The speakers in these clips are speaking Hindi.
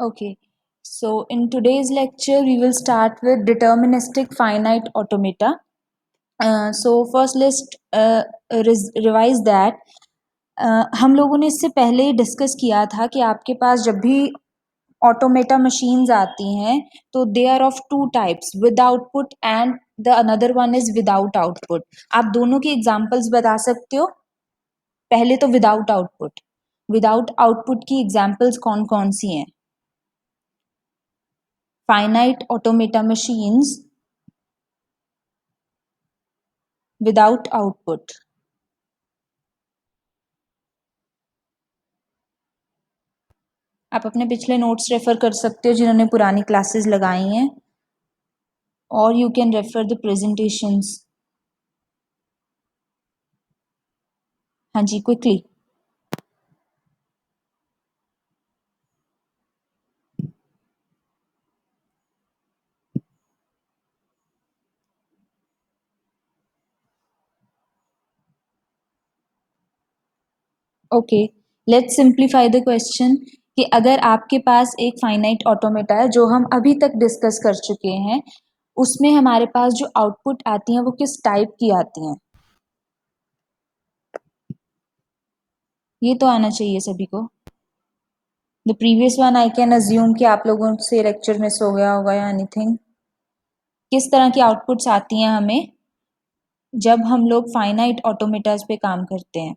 Okay, so in today's lecture, we will start with deterministic finite automata. So first, let's revise that. हम लोगों ने इससे पहले ही डिस्कस किया था कि आपके पास जब भी ऑटोमेटा मशीन्स आती हैं तो they are of two types, with output and the another one is without output. आप दोनों की एग्जांपल्स बता सकते हो? पहले तो विदाउट आउटपुट. विदाउट आउटपुट की एग्जांपल्स कौन कौन सी हैं? Finite automata machines without output. आप अपने पिछले नोट्स रेफर कर सकते हो जिन्होंने पुरानी क्लासेस लगाई हैं, और you can refer the presentations. हाँ जी, quickly. Okay, let's simplify the question कि अगर आपके पास एक फाइनाइट ऑटोमेटा है जो हम अभी तक डिस्कस कर चुके हैं, उसमें हमारे पास जो आउटपुट आती हैं वो किस टाइप की आती हैं? ये तो आना चाहिए सभी को. The previous one I can assume कि आप लोगों से लेक्चर मिस हो गया होगा या एनीथिंग. किस तरह की आउटपुट्स आती हैं हमें जब हम लोग फाइनाइट ऑटोमेटास पे काम करते हैं?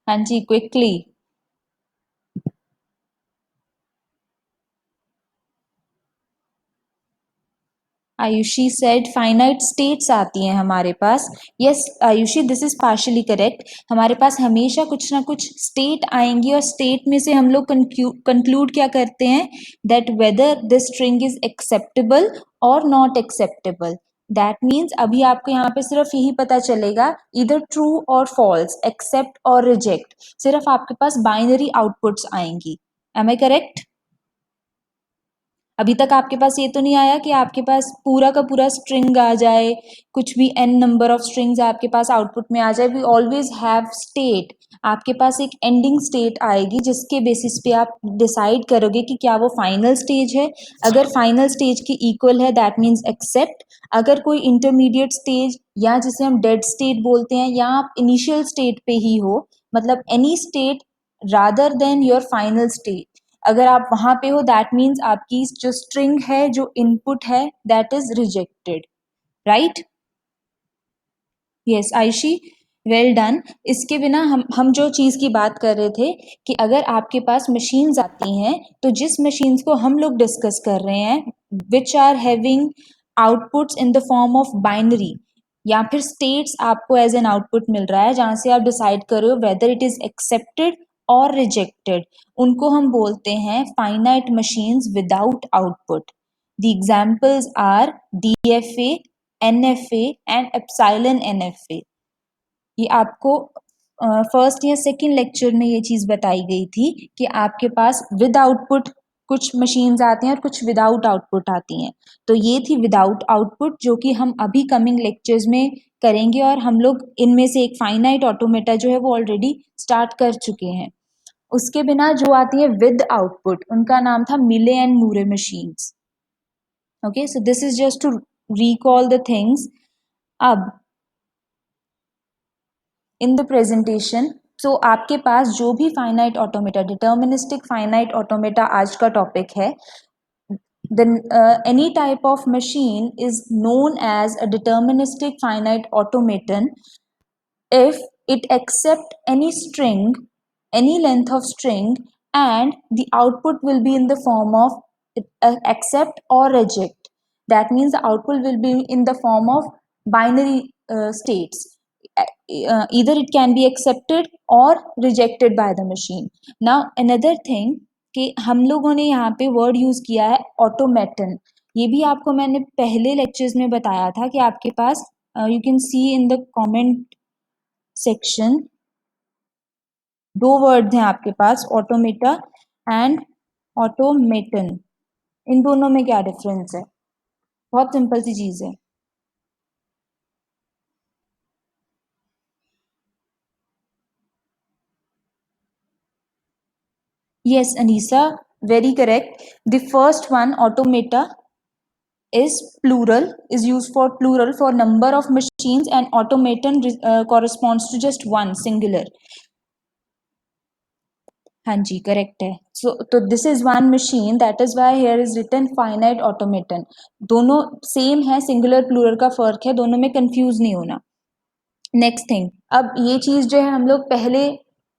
हाँ जी, quickly. Ayushi said finite states आती हैं हमारे पास. Yes Ayushi, this is partially correct. हमारे पास हमेशा कुछ ना कुछ स्टेट आएंगी और स्टेट में से हम लोग कंक्लूड क्या करते हैं? That whether this string is acceptable और नॉट एक्सेप्टेबल. दैट मीन्स अभी आपको यहाँ पे सिर्फ यही पता चलेगा, इधर ट्रू और फॉल्स, एक्सेप्ट और रिजेक्ट. सिर्फ आपके पास बाइनरी आउटपुट्स आएंगी. Am I correct? अभी तक आपके पास ये तो नहीं आया कि आपके पास पूरा का पूरा स्ट्रिंग आ जाए, कुछ भी n नंबर ऑफ स्ट्रिंग्स आपके पास आउटपुट में आ जाए. We always have state. आपके पास एक एंडिंग स्टेट आएगी जिसके बेसिस पे आप डिसाइड करोगे कि क्या वो फाइनल स्टेज है. अगर फाइनल स्टेज के इक्वल है दैट मीन्स एक्सेप्ट. अगर कोई इंटरमीडिएट स्टेज या जिसे हम डेड स्टेट बोलते हैं, या आप इनिशियल स्टेट पे ही हो, मतलब any state rather than your final state, अगर आप वहां पे हो दैट मीन्स आपकी जो स्ट्रिंग है, जो इनपुट है, that is rejected. Right? Yes Ayushi, well done. इसके बिना हम जो चीज की बात कर रहे थे कि अगर आपके पास मशीन्स आती हैं तो जिस मशीन्स को हम लोग डिस्कस कर रहे हैं, which are having outputs in the form of binary, या फिर स्टेट्स आपको एज एन आउटपुट मिल रहा है जहां से आप डिसाइड कर रहे हो वेदर इट इज एक्सेप्टेड और रिजेक्टेड, उनको हम बोलते हैं finite machines without output. The examples are DFA, NFA and epsilon NFA. ये आपको फर्स्ट या सेकंड लेक्चर में ये चीज बताई गई थी कि आपके पास विद आउटपुट कुछ मशीन्स आती हैं और कुछ विदाउट आउटपुट आती हैं. तो ये थी विदाउट आउटपुट, जो कि हम अभी कमिंग लेक्चर्स में करेंगे, और हम लोग इनमें से एक फाइनाइट ऑटोमेटा जो है वो ऑलरेडी स्टार्ट कर चुके हैं. उसके बिना जो आती है विद आउटपुट, उनका नाम था Mealy and Moore machines. Okay, so this is just to recall the things. अब इन द प्रेजेंटेशन, सो आपके पास जो भी finite automata, deterministic finite automata आज का टॉपिक है, then any type of machine is known as a deterministic finite automaton if it accept any string, any length of string, and the output will be in the form of accept or reject. That means the output will be in the form of binary states. Either it can be accepted or rejected by the machine. Now another thing कि हम लोगों ने यहाँ पे वर्ड यूज किया है ऑटोमेटन. ये भी आपको मैंने पहले लेक्चर्स में बताया था कि आपके पास you can see in the comment section, दो वर्ड्स हैं आपके पास, ऑटोमेटा एंड ऑटोमेटन। इन दोनों में क्या डिफरेंस है? बहुत सिंपल सी चीज है। Yes, Anisa, very correct. The first one, automata, is plural, is used for plural for number of machines, and automaton corresponds to just one singular. हाँ जी, करेक्ट है। सो तो this is one machine, that is why here is written finite automaton. दोनों सेम है, सिंगुलर प्लूरल का फर्क है, दोनों में कंफ्यूज नहीं होना। नेक्स्ट थिंग, अब ये चीज जो है हम लोग पहले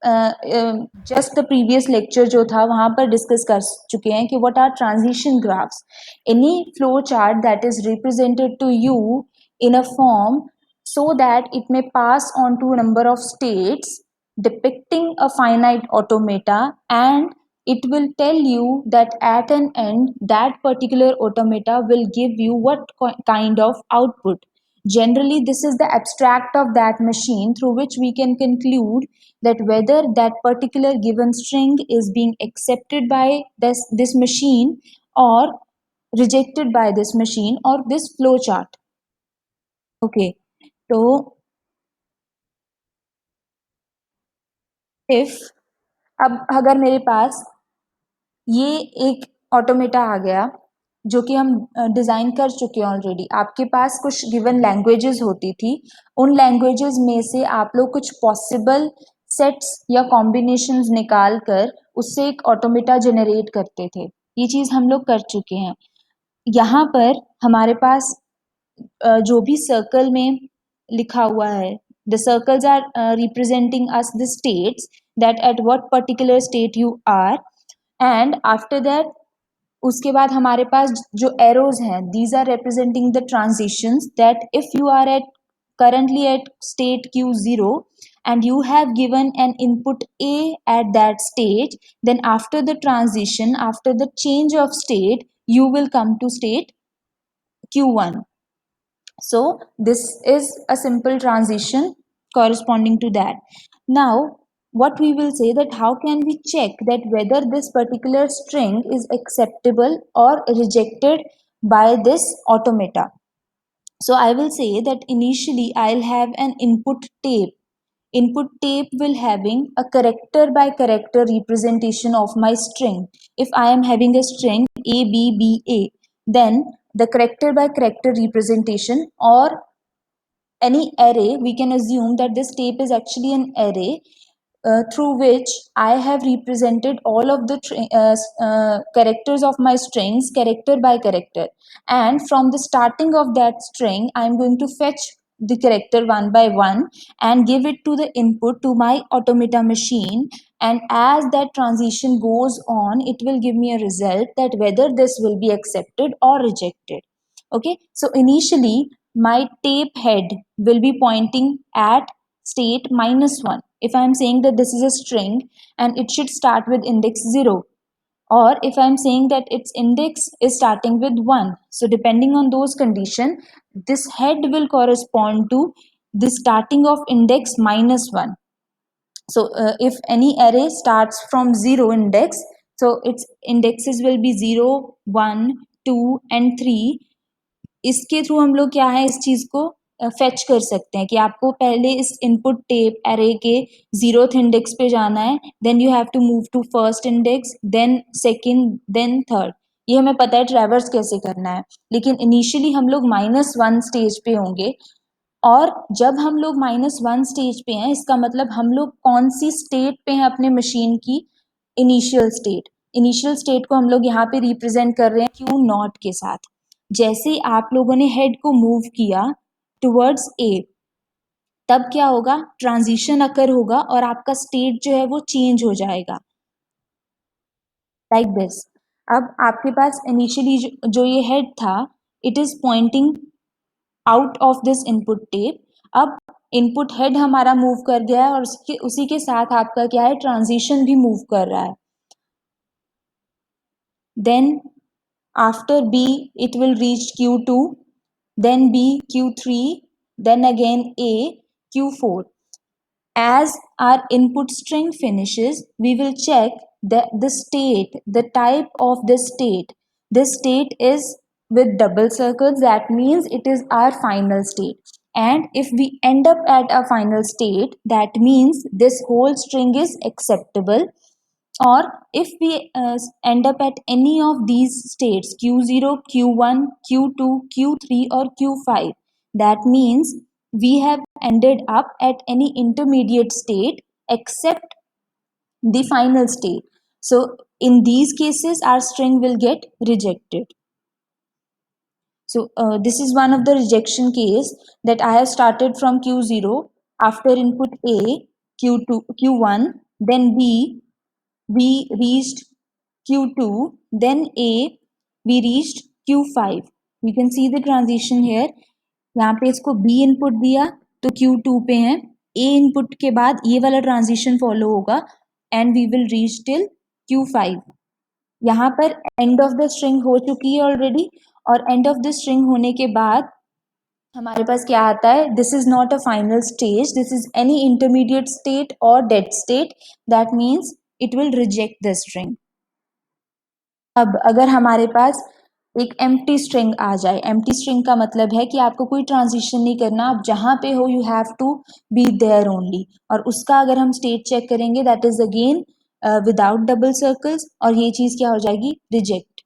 जस्ट द प्रीवियस लेक्चर जो था वहां पर डिस्कस कर चुके हैं कि what are transition graphs. Any flow chart that is represented to you in a form so that it may pass on to a number of states depicting a finite automata, and it will tell you that at an end that particular automata will give you what kind of output. Generally, this is the abstract of that machine through which we can conclude that whether that particular given string is being accepted by this machine or rejected by this machine or this flowchart. Okay, so if अब अगर मेरे पास ये एक ऑटोमेटा आ गया जो कि हम डिज़ाइन कर चुके हैं ऑलरेडी, आपके पास कुछ गिवन लैंग्वेजेस होती थी, उन लैंग्वेजेस में से आप लोग कुछ पॉसिबल सेट्स या कॉम्बिनेशंस निकाल कर उससे एक ऑटोमेटा जनरेट करते थे। ये चीज़ हम लोग कर चुके हैं। यहाँ पर हमारे पास जो भी सर्कल में लिखा हुआ है, the circles are representing us the states that at what particular state you are, and after that उसके बाद हमारे पास जो एरोज हैं, these are representing the transitions, that if you are at currently at state q0 and you have given an input a at that stage, then after the transition, after the change of state, you will come to state q1. So this is a simple transition corresponding to that. Now what we will say that how can we check that whether this particular string is acceptable or rejected by this automata. So I will say that initially I'll have an input tape. Input tape will having a character by character representation of my string. If I am having a string a b b a, then the character by character representation, or any array, we can assume that this tape is actually an array through which I have represented all of the characters of my strings character by character, and from the starting of that string I am going to fetch the character one by one and give it to the input to my automata machine, and as that transition goes on it will give me a result that whether this will be accepted or rejected. Okay, so initially my tape head will be pointing at state -1. If I am saying that this is a string and it should start with index 0, or if I am saying that its index is starting with 1. So depending on those conditions, this head will correspond to the starting of index -1. So if any array starts from 0 index, so its indexes will be 0, 1, 2 and 3. इसके थ्रू हम लोग क्या है इस चीज को फेच कर सकते हैं कि आपको पहले इस इनपुट टेप एरे के 0th इंडेक्स पे जाना है, then you have to move to first index, then second, then third. ये हमें पता है ट्रैवर्स कैसे करना है, लेकिन इनिशियली हम लोग -1 स्टेज पे होंगे। और जब हम लोग -1 स्टेज पे हैं, इसका मतलब हम लोग कौन सी स्टेट पे हैं अपने मशीन की? Initial state. इनिशियल स्टेट को हम लोग यहाँ पे रिप्रेजेंट कर रहे हैं क्यू नॉट के साथ। जैसे ही आप लोगों ने हेड को मूव किया टुवर्ड्स ए, तब क्या होगा? ट्रांजिशन अकर होगा और आपका स्टेट जो है वो चेंज हो जाएगा, लाइक दिस। अब आपके पास इनिशियली जो ये हेड था, it is pointing out of this input tape. अब इनपुट हेड हमारा मूव कर गया है और उसी के साथ आपका क्या है? ट्रांजिशन भी मूव कर रहा है। Then After B, it will reach Q2, then B, Q3, then again A, Q4. As our input string finishes, we will check the state, the type of the state. This state is with double circles, that means it is our final state. And if we end up at a final state, that means this whole string is acceptable. Or if we end up at any of these states, q0, q1, q2, q3 or q5, that means we have ended up at any intermediate state except the final state. So in these cases our string will get rejected. So this is one of the rejection case, that I have started from q0, after input a, q2, q1, then b, we reached Q2, then A, we reached Q5. You can see the transition here. यहाँ पे इसको B इनपुट दिया तो Q2 पे है, A इनपुट के बाद ये वाला ट्रांजिशन फॉलो होगा and we will reach till Q5. यहाँ पर एंड ऑफ द स्ट्रिंग हो चुकी है ऑलरेडी, और एंड ऑफ द स्ट्रिंग होने के बाद हमारे पास क्या आता है, this is not a final stage, this is any intermediate state और dead state, that means it will reject the string. अब अगर हमारे पास एक एम्प्टी स्ट्रिंग आ जाए, एम्प्टी स्ट्रिंग का मतलब है कि आपको कोई ट्रांजिशन नहीं करना, आप जहाँ पे हो you have to be there only, और उसका अगर हम स्टेट चेक करेंगे that is again without double circles, और ये चीज़ क्या हो जाएगी, रिजेक्ट.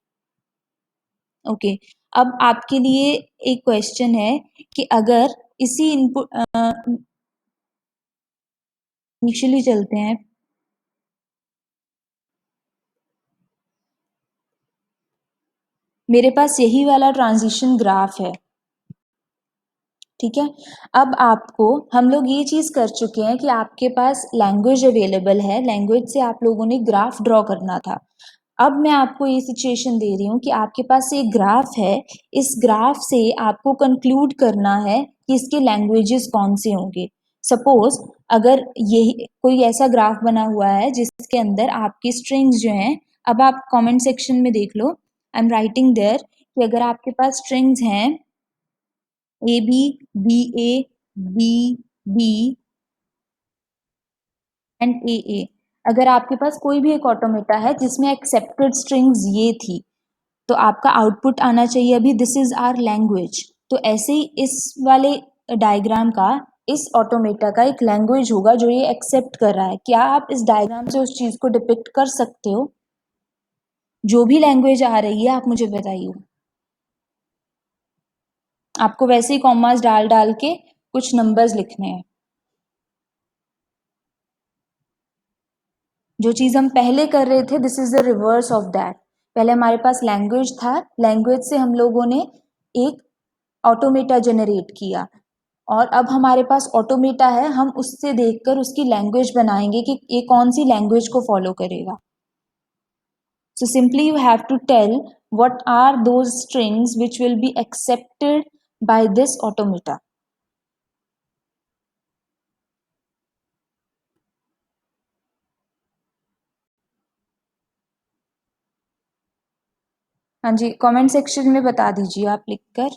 ओके, अब आपके लिए एक क्वेश्चन है कि अगर इसी इनपुट इनिशियली चलते हैं, मेरे पास यही वाला ट्रांजिशन ग्राफ है, ठीक है. अब आपको, हम लोग ये चीज़ कर चुके हैं कि आपके पास लैंग्वेज अवेलेबल है, लैंग्वेज से आप लोगों ने ग्राफ ड्रॉ करना था. अब मैं आपको ये सिचुएशन दे रही हूँ कि आपके पास एक ग्राफ है, इस ग्राफ से आपको कंक्लूड करना है कि इसके लैंग्वेजेस कौन से होंगे. सपोज अगर ये कोई ऐसा ग्राफ बना हुआ है जिसके अंदर आपकी स्ट्रिंग्स जो हैं, अब आप कमेंट सेक्शन में देख लो, आई एम राइटिंग देयर कि अगर आपके पास स्ट्रिंग्स हैं A B, B A, B B and A A, अगर आपके पास कोई भी एक ऑटोमेटा है जिसमें एक्सेप्टेड स्ट्रिंग्स ये थी, तो आपका आउटपुट आना चाहिए अभी दिस इज आवर लैंग्वेज. तो ऐसे ही इस वाले डायग्राम का, इस ऑटोमेटा का एक लैंग्वेज होगा जो ये एक्सेप्ट कर रहा है. क्या आप इस डायग्राम से उस चीज़ को डिपिक्ट कर सकते हो? जो भी लैंग्वेज आ रही है आप मुझे बताइए. आपको वैसे ही कॉमास डाल डाल के कुछ नंबर्स लिखने हैं. जो चीज़ हम पहले कर रहे थे this is the reverse of that. पहले हमारे पास लैंग्वेज था, लैंग्वेज से हम लोगों ने एक ऑटोमेटा जनरेट किया, और अब हमारे पास ऑटोमेटा है, हम उससे देखकर उसकी लैंग्वेज बनाएंगे कि ये कौन सी लैंग्वेज को फॉलो करेगा. So simply you have to tell what are those strings which will be accepted by this automata. हाँ जी, कमेंट सेक्शन में बता दीजिए आप लिखकर.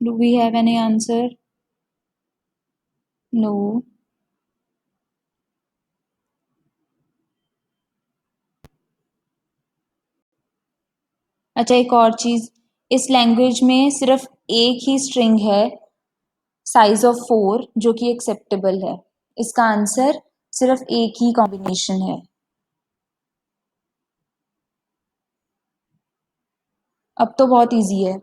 Do we have any answer? No. अच्छा, एक और चीज़, इस लैंग्वेज में सिर्फ एक ही स्ट्रिंग है साइज ऑफ 4 जो कि एक्सेप्टेबल है. इसका आंसर सिर्फ एक ही कॉम्बिनेशन है. अब तो बहुत इजी है.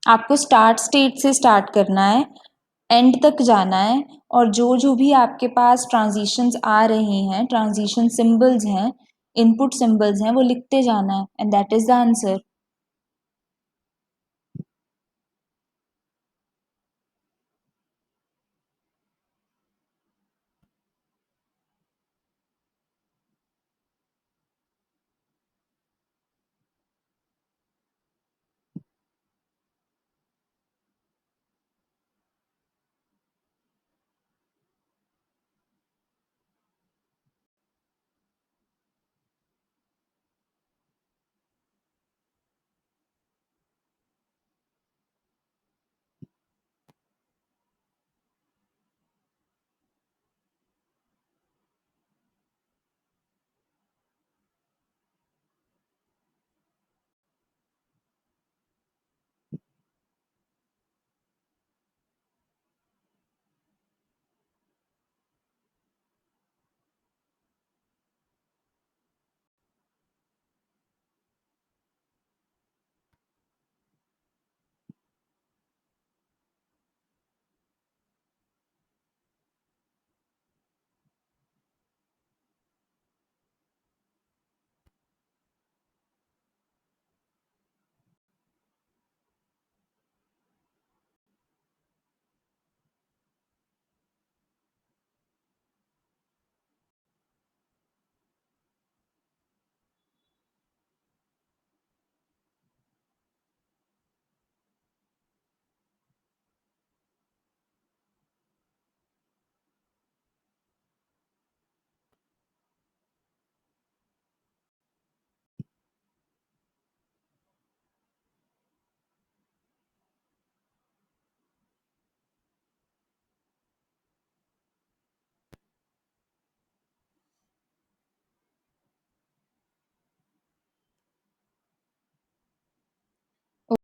आपको स्टार्ट स्टेट से स्टार्ट करना है, एंड तक जाना है, और जो भी आपके पास ट्रांजिशंस आ रही हैं, ट्रांजिशन सिंबल्स हैं, इनपुट सिंबल्स हैं, वो लिखते जाना है and that is the answer.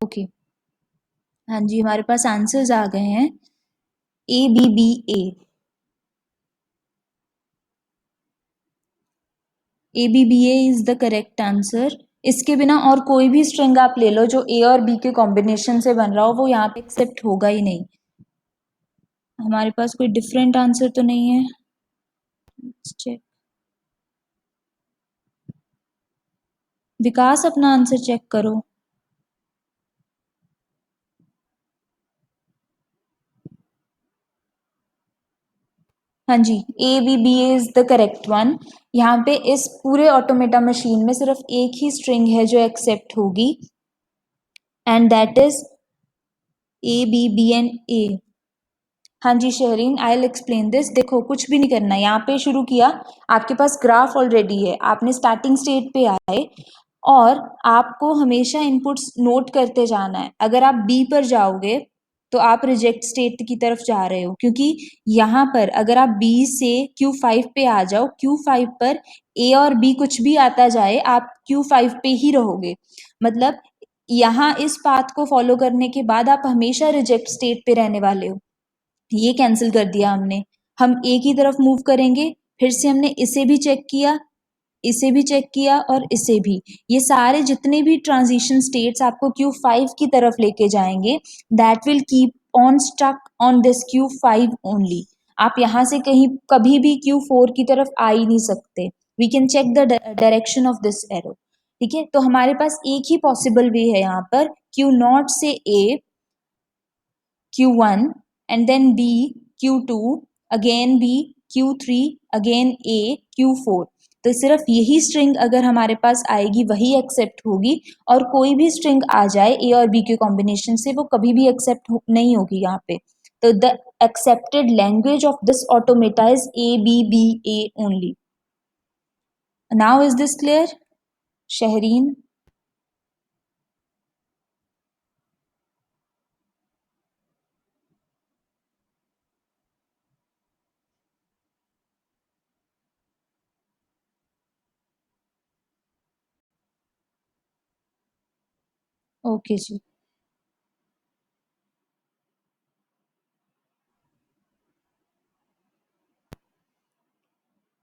Okay, हाँ जी, हमारे पास आंसर्स आ गए हैं। ABBA, ABBA is the correct answer. इसके बिना और कोई भी स्ट्रिंग आप ले लो जो A और B के कॉम्बिनेशन से बन रहा हो, वो यहाँ पे एक्सेप्ट होगा ही नहीं। हमारे पास कोई डिफरेंट आंसर तो नहीं है। चेक। विकास, अपना आंसर चेक करो। हाँ जी, ABBA is the correct one. यहाँ पे इस पूरे ऑटोमेटा मशीन में सिर्फ एक ही स्ट्रिंग है जो एक्सेप्ट होगी एंड दैट इज ABBNA। हाँ जी Shahreen, I will explain this. देखो, कुछ भी नहीं करना, यहाँ पे शुरू किया, आपके पास ग्राफ ऑलरेडी है, आपने स्टार्टिंग स्टेट पे आए और आपको हमेशा इनपुट्स नोट करते जाना है। अगर आप बी पर जाओगे तो आप रिजेक्ट स्टेट की तरफ जा रहे हो, क्योंकि यहाँ पर अगर आप बी से Q5 पे आ जाओ, Q5 पर ए और बी कुछ भी आता जाए, आप Q5 पे ही रहोगे। मतलब यहाँ इस पाथ को फॉलो करने के बाद आप हमेशा रिजेक्ट स्टेट पे रहने वाले हो। ये कैंसिल कर दिया हमने। हम एक ही तरफ मूव करेंगे, फिर से हमने इसे भी चेक किया, इसे भी चेक किया और इसे भी। ये सारे जितने भी ट्रांजिशन स्टेट्स आपको Q5 की तरफ लेके जाएंगे, that will keep on stuck on this Q5 only. आप यहाँ से कहीं कभी भी Q4 की तरफ आ ही नहीं सकते। We can check the direction of this arrow. ठीक है, तो हमारे पास एक ही पॉसिबल वे है यहाँ पर, Q0 से A, Q1 and then B, Q2, again B, Q3, again A, Q4। तो सिर्फ यही स्ट्रिंग अगर हमारे पास आएगी वही एक्सेप्ट होगी, और कोई भी स्ट्रिंग आ जाए ए और बी के कॉम्बिनेशन से वो कभी भी एक्सेप्ट नहीं होगी यहाँ पे। तो the accepted language of this automata is ABBA only. Now is this clear Shahreen? Okay जी,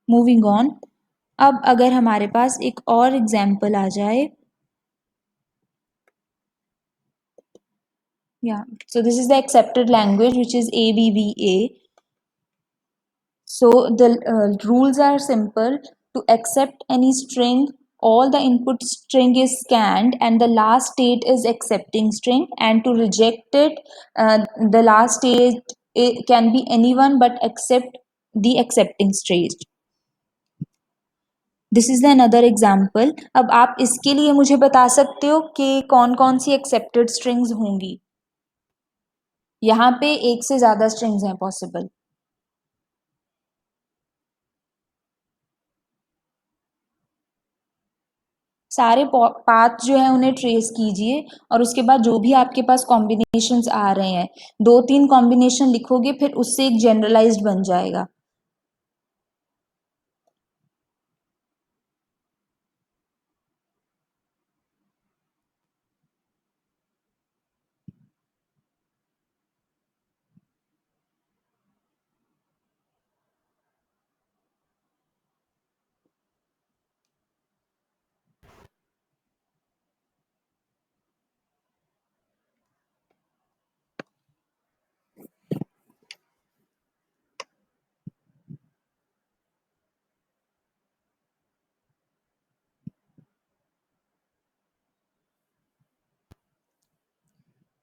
मूविंग ऑन। अब अगर हमारे पास एक और एग्जाम्पल आ जाए, yeah, so this is the accepted language which is ABBA. So the rules are simple. To accept any string, all the input string is scanned and the last state is accepting string, and to reject it, the last state, it can be anyone but accept the accepting state. This is another example. अब आप इसके लिए मुझे बता सकते हो कि कौन कौन सी एक्सेप्टेड स्ट्रिंग्स होंगी. यहाँ पे एक से ज्यादा स्ट्रिंग्स हैं पॉसिबल. सारे पाथ जो है उन्हें ट्रेस कीजिए और उसके बाद जो भी आपके पास कॉम्बिनेशंस आ रहे हैं, 2-3 कॉम्बिनेशन लिखोगे, फिर उससे एक जनरलाइज्ड बन जाएगा.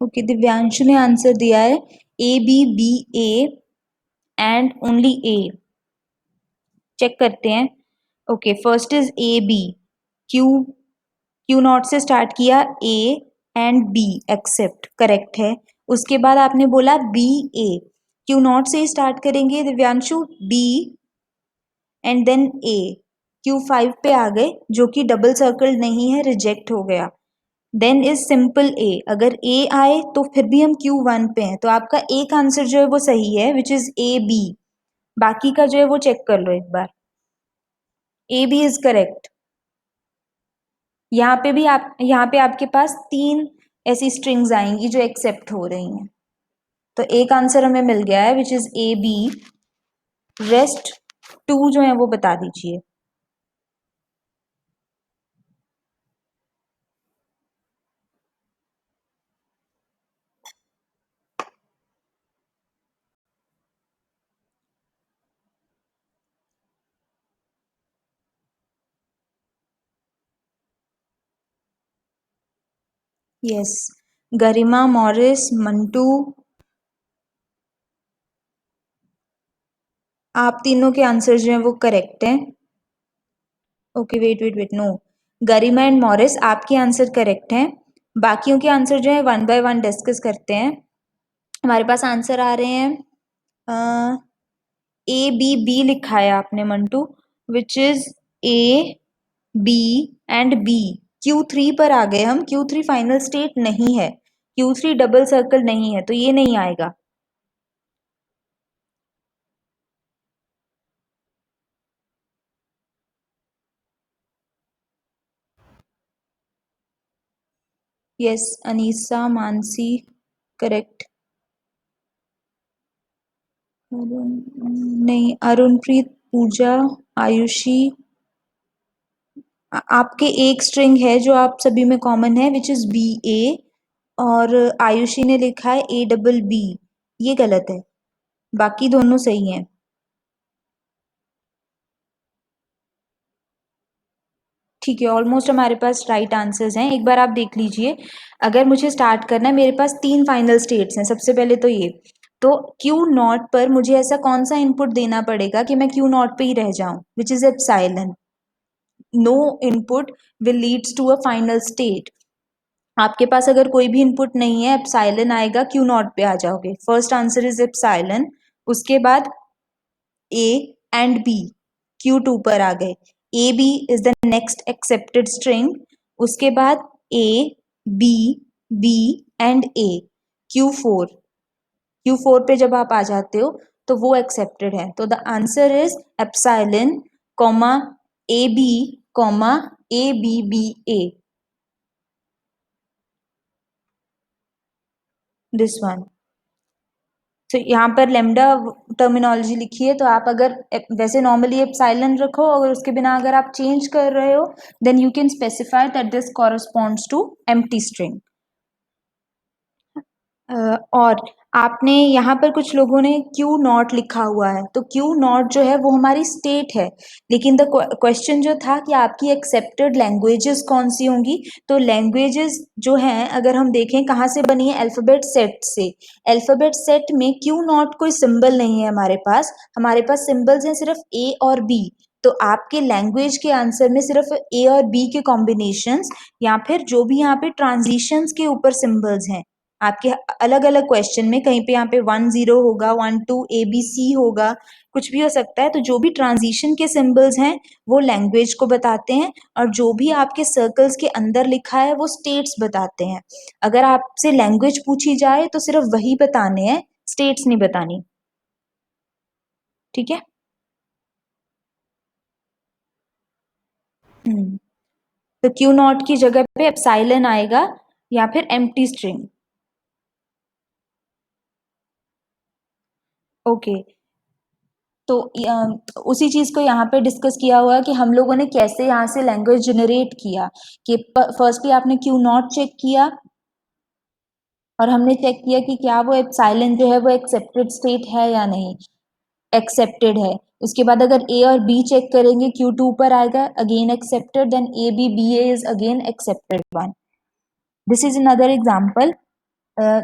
ओके, दिव्यांशु ने आंसर दिया है A B B A and only A. Check करते हैं. Okay, first is A B. Q Q naught से स्टार्ट किया, A and B accept, correct है. उसके बाद आपने बोला बी ए. क्यू नॉट से स्टार्ट करेंगे Divyanshu, B and then A. Q 5 पे आ गए, जो कि डबल सर्कल नहीं है, रिजेक्ट हो गया. देन इज सिंपल ए. अगर ए आए तो फिर भी हम क्यू 1 पे हैं, तो आपका एक आंसर जो है वो सही है, विच इज ए बी. बाकी का जो है वो चेक कर लो एक बार. A B is correct. यहाँ पे आपके पास 3 ऐसी स्ट्रिंग्स आएंगी जो एक्सेप्ट हो रही हैं. तो एक आंसर हमें मिल गया है, which is A B. Rest 2 जो है वो बता दीजिए. यस, गरिमा, मॉरिस, मंटू, आप तीनों के आंसर जो हैं वो करेक्ट हैं. Okay, wait wait wait, no. Garima and Morris, आपके आंसर करेक्ट हैं. बाकियों के आंसर जो है वन बाय वन डिस्कस करते हैं. हमारे पास आंसर आ रहे हैं. ए बी बी लिखा है आपने Mantu, which is A B and B. Q3 पर आ गए हम. Q3 फाइनल स्टेट नहीं है, Q3 डबल सर्कल नहीं है, तो ये नहीं आएगा. Yes, Anisa, Mansi, correct. नहीं, अरुणप्रीत, पूजा, आयुषी. आपके एक स्ट्रिंग है जो आप सभी में कॉमन है, विच इज बी ए. और आयुषी ने लिखा है ए डबल बी. ये गलत है, बाकी दोनों सही हैं. ठीक है, ऑलमोस्ट हमारे पास राइट आंसर्स हैं. एक बार आप देख लीजिए. अगर मुझे स्टार्ट करना है, मेरे पास 3 फाइनल स्टेट्स हैं. सबसे पहले तो ये, तो क्यू नॉट पर मुझे ऐसा कौन सा इनपुट देना पड़ेगा कि मैं क्यू नॉट पे ही रह जाऊं, which is epsilon. No input will leads to a final state. आपके पास अगर कोई भी इनपुट नहीं है, एप्सिलॉन आएगा, क्यू नॉट पे आ जाओगे. First answer is epsilon. उसके बाद ए एंड बी, Q2 पर आ गए. A B is the next accepted string. उसके बाद A B B and A, Q4. Q4 पे जब आप आ जाते हो तो वो एक्सेप्टेड है. तो the answer is epsilon comma A B comma A B B A. This one. तो यहाँ पर लेमडा टर्मिनोलॉजी लिखी है, तो आप अगर वैसे नॉर्मली एप्सिलॉन रखो, और उसके बिना अगर आप चेंज कर रहे हो, then you can specify that this corresponds to empty string. और आपने यहाँ पर कुछ लोगों ने क्यू नॉट लिखा हुआ है, तो क्यू नॉट जो है वो हमारी स्टेट है, लेकिन द क्वेश्चन जो था कि आपकी एक्सेप्टेड लैंग्वेजेस कौन सी होंगी, तो लैंग्वेजेस जो हैं अगर हम देखें कहाँ से बनी है, अल्फ़ाबेट सेट से। अल्फ़ाबेट सेट में क्यू नॉट कोई सिंबल नहीं है हमारे पास सिंबल्स हैं सिर्फ ए और बी। तो आपके लैंग्वेज के आंसर में सिर्फ ए और बी के कॉम्बिनेशंस या फिर जो भी यहाँ पे ट्रांजिशंस के ऊपर सिंबल्स हैं आपके अलग अलग क्वेश्चन में, कहीं पे यहाँ पे 10 होगा, 12 ABC होगा, कुछ भी हो सकता है। तो जो भी ट्रांजिशन के सिंबल्स हैं वो लैंग्वेज को बताते हैं, और जो भी आपके सर्कल्स के अंदर लिखा है वो स्टेट्स बताते हैं। अगर आपसे लैंग्वेज पूछी जाए तो सिर्फ वही बताने हैं, स्टेट्स नहीं बतानी। ठीक है। तो क्यू नॉट की जगह पे एप्सिलॉन आएगा या फिर एम्प्टी स्ट्रिंग। ओके। तो उसी चीज को यहाँ पे डिस्कस किया हुआ है कि हम लोगों ने कैसे यहाँ से लैंग्वेज जनरेट किया, कि फर्स्टली आपने क्यू नॉट चेक किया और हमने चेक किया कि क्या वो एप्सिलॉन जो है वो एक्सेप्टेड स्टेट है या नहीं, एक्सेप्टेड है। उसके बाद अगर ए और बी चेक करेंगे, क्यू टू पर आएगा again accepted, then A B B A is again accepted one. This is another example.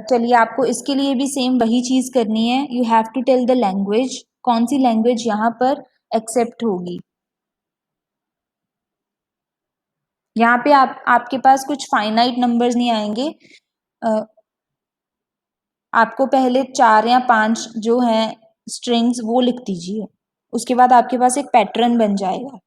चलिए आपको इसके लिए भी सेम वही चीज करनी है, you have to tell the language, कौन सी लैंग्वेज यहाँ पर एक्सेप्ट होगी। यहाँ पे आपके पास कुछ फाइनाइट नंबर्स नहीं आएंगे। अ, आपको पहले 4 या 5 जो हैं स्ट्रिंग्स वो लिख दीजिए, उसके बाद आपके पास एक पैटर्न बन जाएगा।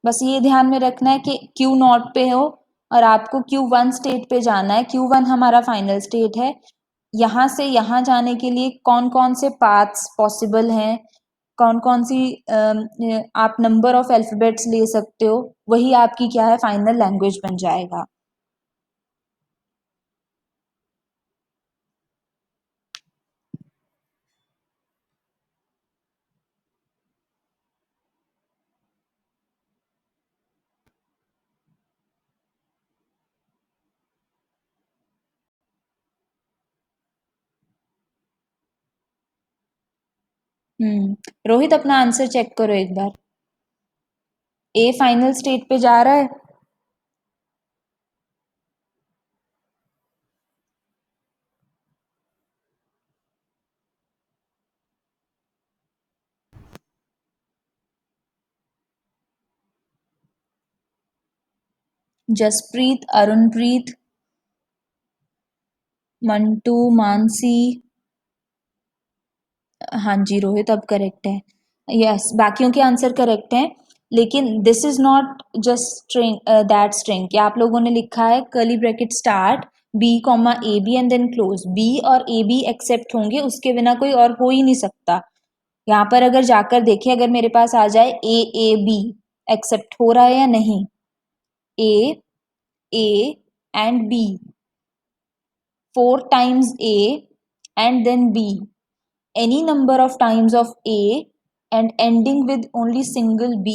बस ये ध्यान में रखना है कि क्यू नॉट पे हो और आपको क्यू वन स्टेट पे जाना है, क्यू वन हमारा फाइनल स्टेट है। यहाँ से यहाँ जाने के लिए कौन कौन से पाथ्स पॉसिबल हैं, कौन कौन सी आप नंबर ऑफ अल्फ़ाबेट्स ले सकते हो, वही आपकी क्या है फाइनल लैंग्वेज बन जाएगा। रोहित अपना आंसर चेक करो एक बार। ए फाइनल स्टेट पे जा रहा है। जसप्रीत, अरुणप्रीत, मंटू, मानसी। हाँ जी रोहित अब करेक्ट है। यस, बाकियों के आंसर करेक्ट हैं, लेकिन this is not just string, that string कि आप लोगों ने लिखा है curly bracket start B comma A B and then close, B और ए बी एक्सेप्ट होंगे, उसके बिना कोई और हो ही नहीं सकता। यहाँ पर अगर जाकर देखें, अगर मेरे पास आ जाए ए बी, एक्सेप्ट हो रहा है या नहीं, A and B, 4 times A and then B, any number of times of A and ending with only single B,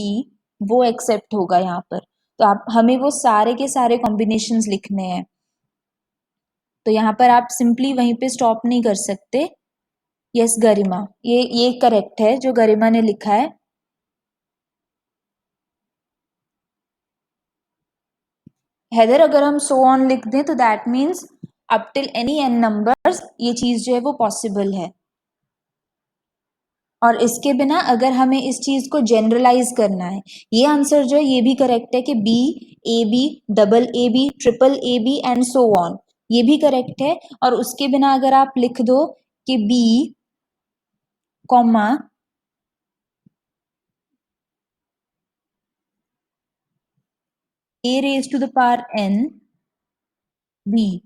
वो एक्सेप्ट होगा यहाँ पर। तो आप हमें वो सारे के सारे कॉम्बिनेशंस लिखने हैं, तो यहाँ पर आप सिंपली वहीं पे स्टॉप नहीं कर सकते। यस गरिमा, ये करेक्ट है जो गरिमा ने लिखा है। हैदर अगर हम सो ऑन लिख दें तो that means up till any N numbers, ये चीज जो है वो पॉसिबल है। और इसके बिना अगर हमें इस चीज को जनरलाइज करना है, ये आंसर जो है ये भी करेक्ट है कि B, A B, double A B, triple A B and so on, ये भी करेक्ट है। और उसके बिना अगर आप लिख दो कि B comma A raise to the power N B,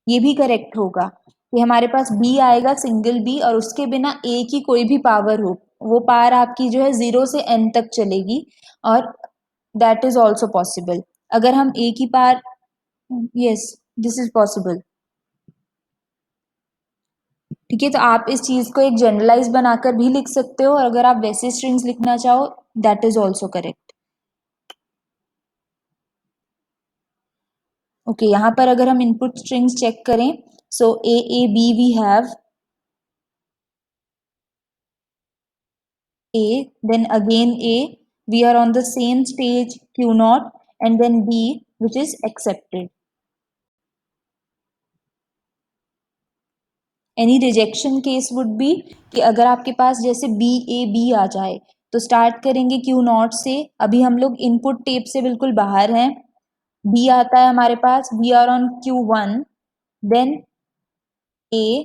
ये भी करेक्ट होगा कि हमारे पास बी आएगा सिंगल बी और उसके बिना ए की कोई भी पावर हो, वो पावर आपकी जो है 0 से n तक चलेगी, और दैट इज ऑल्सो पॉसिबल। अगर हम ए की power, yes this is possible. ठीक है, तो आप इस चीज को एक जनरलाइज बनाकर भी लिख सकते हो, और अगर आप वैसे स्ट्रिंग्स लिखना चाहो that is also correct. Okay, यहाँ पर अगर हम इनपुट स्ट्रिंग्स चेक करें, सो A B we have A, then again A, we are on the same stage Q naught, and then B, which is accepted. Any rejection case would be कि अगर आपके पास जैसे B आ जाए तो स्टार्ट करेंगे Q नॉट से। अभी हम लोग इनपुट टेप से बिल्कुल बाहर हैं, B आता है हमारे पास, वी आर ऑन Q1, देन A,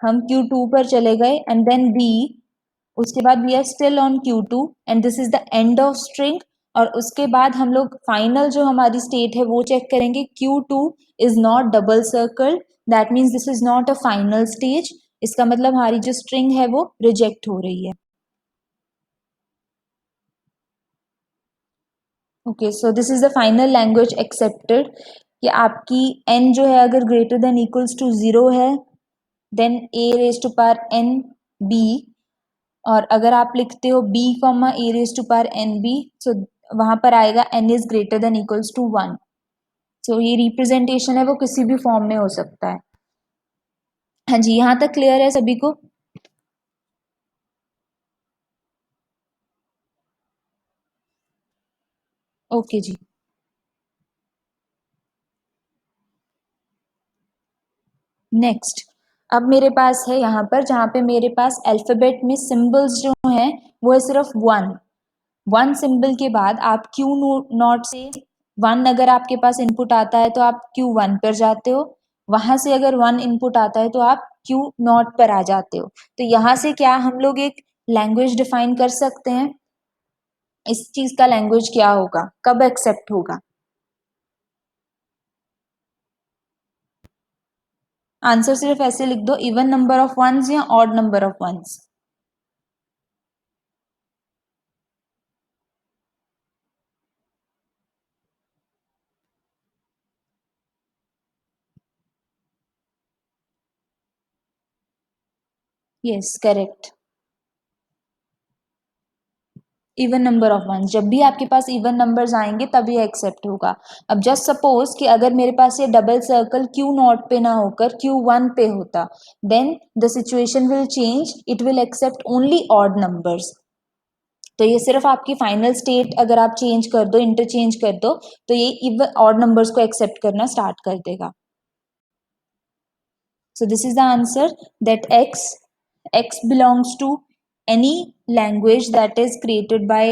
हम Q2 पर चले गए, एंड देन B, उसके बाद we are still on Q2 and this is the end of string. और उसके बाद हम लोग फाइनल जो हमारी स्टेट है वो चेक करेंगे, Q2 is not double circle, that means this is not a final stage. इसका मतलब हमारी जो स्ट्रिंग है वो रिजेक्ट हो रही है। Okay, so this is the final language accepted कि आपकी n जो है अगर ग्रेटर देन इक्वल्स टू 0 है, then a raise to power n b, और अगर आप लिखते हो b comma a raise to power n b, so वहां पर आएगा n is greater than equals to 1। So ये रिप्रेजेंटेशन है वो किसी भी फॉर्म में हो सकता है। हाँ जी, यहाँ तक क्लियर है सभी को? ओके जी। नेक्स्ट, अब मेरे पास है यहाँ पर जहाँ पे मेरे पास अल्फाबेट में सिंबल्स जो हैं वो है सिर्फ वन सिंबल के बाद आप क्यू नॉट से वन, अगर आपके पास इनपुट आता है तो आप Q1 पर जाते हो, वहां से अगर वन इनपुट आता है तो आप Q नॉट पर आ जाते हो। तो यहाँ से क्या हम लोग एक लैंग्वेज डिफाइन कर सकते हैं? इस चीज का लैंग्वेज क्या होगा, कब एक्सेप्ट होगा? आंसर सिर्फ ऐसे लिख दो, इवन नंबर ऑफ वंस या odd number of ones. Yes, correct. Even number of ones, जब भी आपके पास इवन नंबर्स आएंगे तभी एक्सेप्ट होगा। अब जस्ट सपोज कि अगर मेरे पास ये डबल सर्कल Q नॉट पे ना होकर Q1 पे होता, then the situation will change, it will accept only odd numbers. तो ये सिर्फ आपकी फाइनल स्टेट अगर आप चेंज कर दो, इंटरचेंज कर दो, तो ये इवन ऑड नंबर्स को एक्सेप्ट करना स्टार्ट कर देगा। So this is the answer, that X belongs to any language that is created by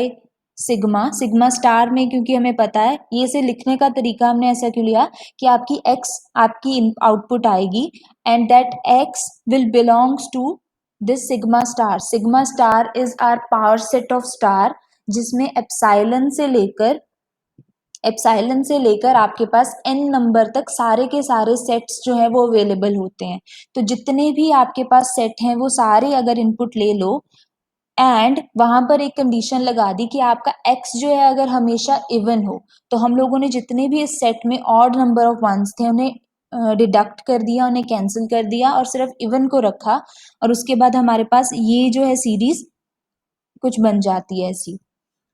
sigma star में, क्योंकि हमें पता है ये इसे लिखने का तरीका हमने ऐसा क्यों लिया कि आपकी X आपकी आउटपुट आएगी, and that X will belongs to this sigma star is R power set of star, जिसमें एप्साइलन से लेकर आपके पास n नंबर तक सारे के सारे सेट्स जो है वो अवेलेबल होते हैं। तो जितने भी आपके पास सेट हैं वो सारे अगर इनपुट ले लो, एंड वहां पर एक कंडीशन लगा दी कि आपका x जो है अगर हमेशा इवन हो, तो हम लोगों ने जितने भी इस सेट में ऑड नंबर ऑफ वंस थे उन्हें डिडक्ट कर दिया, उन्हें कैंसिल कर दिया और सिर्फ इवन को रखा, और उसके बाद हमारे पास ये जो है सीरीज कुछ बन जाती है ऐसी।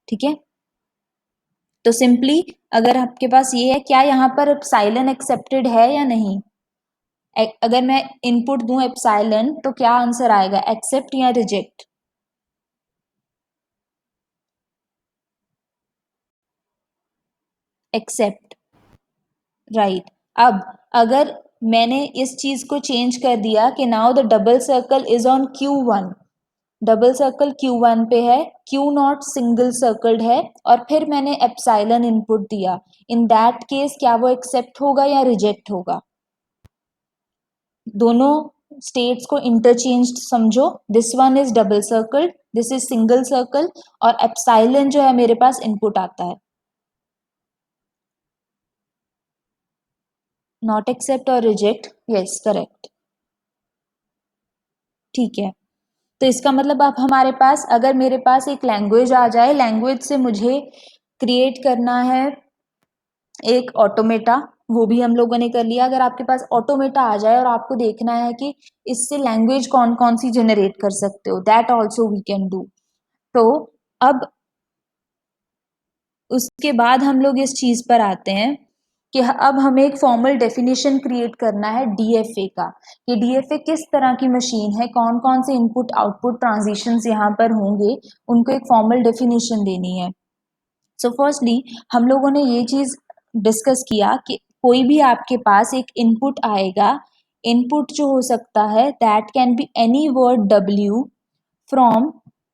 ठीक है, तो सिंपली अगर आपके पास ये है, क्या यहाँ पर एप्सिलॉन एक्सेप्टेड है या नहीं? अगर मैं इनपुट दूं एप्सिलॉन तो क्या आंसर आएगा, एक्सेप्ट या रिजेक्ट? Accept, right. अब अगर मैंने इस चीज को चेंज कर दिया कि now the double circle is on Q1, double circle Q1 पे है, Q नॉट सिंगल सर्कल्ड है, और फिर मैंने एप्सिलॉन इनपुट दिया, इन दैट केस क्या वो एक्सेप्ट होगा या रिजेक्ट होगा? दोनों स्टेट्स को इंटरचेंज समझो, this one is double circle, this is single circle, और एप्सिलॉन जो है मेरे पास इनपुट आता है। नॉट एक्सेप्ट और रिजेक्ट, यस करेक्ट। ठीक है, तो इसका मतलब अब हमारे पास अगर मेरे पास एक लैंग्वेज आ जाए, लैंग्वेज से मुझे क्रिएट करना है एक ऑटोमेटा, वो भी हम लोगों ने कर लिया। अगर आपके पास ऑटोमेटा आ जाए और आपको देखना है कि इससे लैंग्वेज कौन कौन सी जनरेट कर सकते हो, that also we can do. तो अब उसके बाद हम लोग इस चीज पर आते हैं कि अब हमें एक फॉर्मल डेफिनेशन क्रिएट करना है डीएफए का, कि डीएफए किस तरह की मशीन है, कौन कौन से इनपुट आउटपुट ट्रांजिशंस यहाँ पर होंगे, उनको एक फॉर्मल डेफिनेशन देनी है। सो फर्स्टली हम लोगों ने ये चीज डिस्कस किया कि कोई भी आपके पास एक इनपुट आएगा, इनपुट जो हो सकता है that can be any word W from